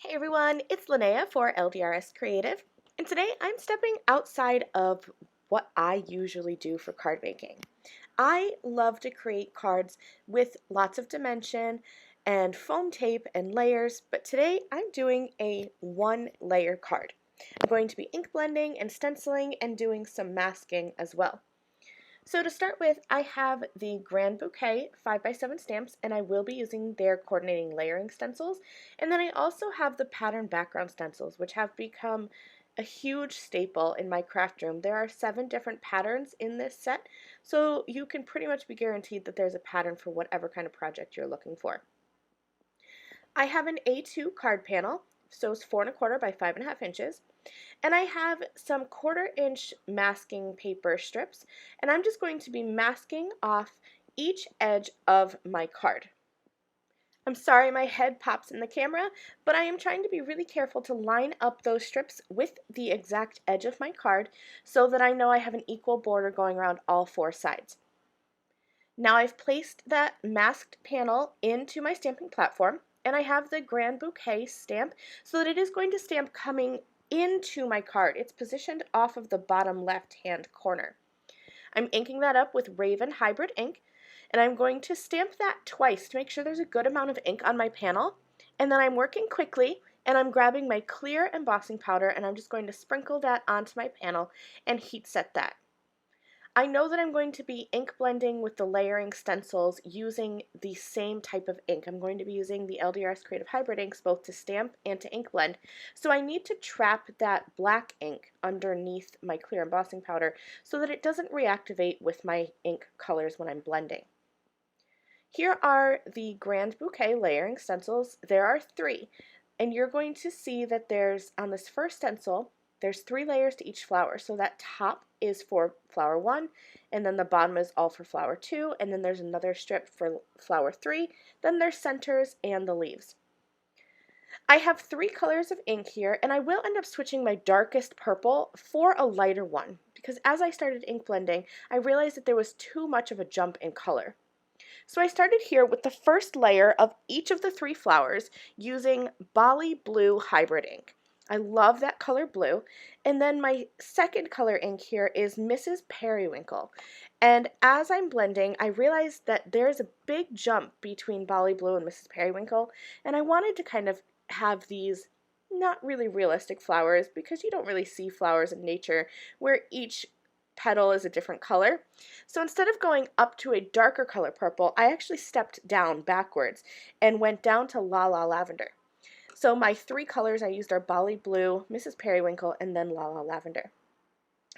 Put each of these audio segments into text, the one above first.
Hey everyone, it's Lynnea for LDRS Creative, and today I'm stepping outside of what I usually do for card making. I love to create cards with lots of dimension and foam tape and layers, but today I'm doing a one-layer card. I'm going to be ink blending and stenciling and doing some masking as well. So to start with, I have the Grand Bouquet 5x7 stamps, and I will be using their coordinating layering stencils. And then I also have the pattern background stencils, which have become a huge staple in my craft room. There are 7 different patterns in this set, so you can pretty much be guaranteed that there's a pattern for whatever kind of project you're looking for. I have an A2 card panel, so it's 4 1/4 by 5 1/2 inches. And I have some 1/4 inch masking paper strips, and I'm just going to be masking off each edge of my card. I'm sorry my head pops in the camera, but I am trying to be really careful to line up those strips with the exact edge of my card so that I know I have an equal border going around all 4 sides. Now I've placed that masked panel into my stamping platform, and I have the Grand Bouquet stamp so that it is going to stamp coming into my card. It's positioned off of the bottom left-hand corner. I'm inking that up with Raven Hybrid ink, and I'm going to stamp that twice to make sure there's a good amount of ink on my panel. And then I'm working quickly, and I'm grabbing my clear embossing powder, and I'm just going to sprinkle that onto my panel and heat set that. I know that I'm going to be ink blending with the layering stencils using the same type of ink. I'm going to be using the LDRS Creative Hybrid inks both to stamp and to ink blend. So I need to trap that black ink underneath my clear embossing powder so that it doesn't reactivate with my ink colors when I'm blending. Here are the Grand Bouquet layering stencils. There are 3, and you're going to see that there's, on this first stencil, there's 3 layers to each flower. So that top is for flower 1, and then the bottom is all for flower 2, and then there's another strip for flower 3, then there's centers and the leaves. I have 3 colors of ink here, and I will end up switching my darkest purple for a lighter one, because as I started ink blending, I realized that there was too much of a jump in color. So I started here with the first layer of each of the 3 flowers using Bali Blue Hybrid ink. I love that color blue. And then my second color ink here is Mrs. Periwinkle. And as I'm blending, I realized that there's a big jump between Bali Blue and Mrs. Periwinkle, and I wanted to kind of have these not really realistic flowers because you don't really see flowers in nature where each petal is a different color. So instead of going up to a darker color purple, I actually stepped down backwards and went down to La La Lavender. So my 3 colors I used are Bali Blue, Mrs. Periwinkle, and then La La Lavender.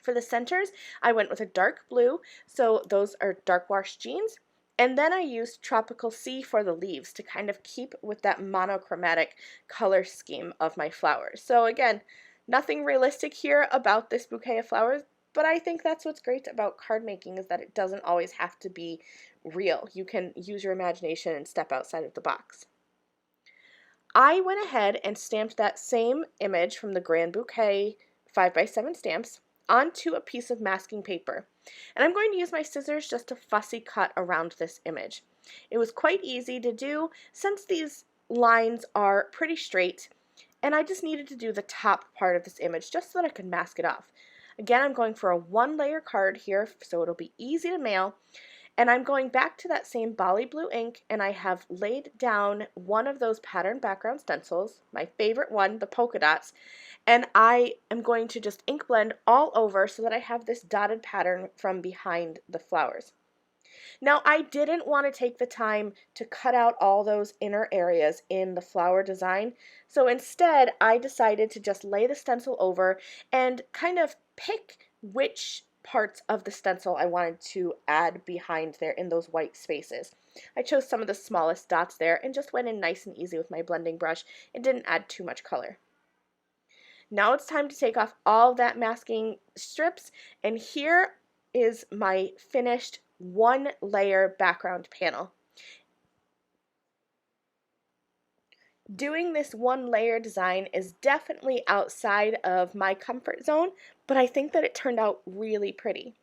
For the centers, I went with a dark blue, so those are dark wash jeans. And then I used Tropical Sea for the leaves to kind of keep with that monochromatic color scheme of my flowers. So again, nothing realistic here about this bouquet of flowers, but I think that's what's great about card making is that it doesn't always have to be real. You can use your imagination and step outside of the box. I went ahead and stamped that same image from the Grand Bouquet 5x7 stamps onto a piece of masking paper. And I'm going to use my scissors just to fussy cut around this image. It was quite easy to do since these lines are pretty straight, and I just needed to do the top part of this image just so that I could mask it off. Again, I'm going for a 1-layer card here so it'll be easy to mail. And I'm going back to that same Bali Blue ink, and I have laid down one of those pattern background stencils, my favorite one, the polka dots, and I am going to just ink blend all over so that I have this dotted pattern from behind the flowers. Now, I didn't want to take the time to cut out all those inner areas in the flower design, so instead I decided to just lay the stencil over and kind of pick which parts of the stencil I wanted to add behind there in those white spaces. I chose some of the smallest dots there and just went in nice and easy with my blending brush and didn't add too much color. Now it's time to take off all that masking strips, and here is my finished 1-layer background panel. Doing this 1-layer design is definitely outside of my comfort zone, but I think that it turned out really pretty.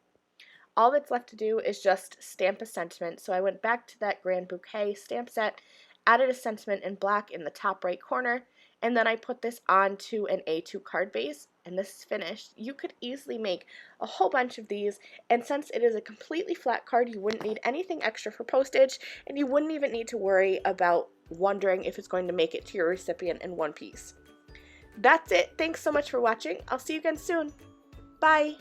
All that's left to do is just stamp a sentiment. So I went back to that Grand Bouquet stamp set, added a sentiment in black in the top right corner, and then I put this onto an A2 card base, and this is finished. You could easily make a whole bunch of these, and since it is a completely flat card, you wouldn't need anything extra for postage, and you wouldn't even need to worry about wondering if it's going to make it to your recipient in one piece. That's it. Thanks so much for watching. I'll see you again soon. Bye!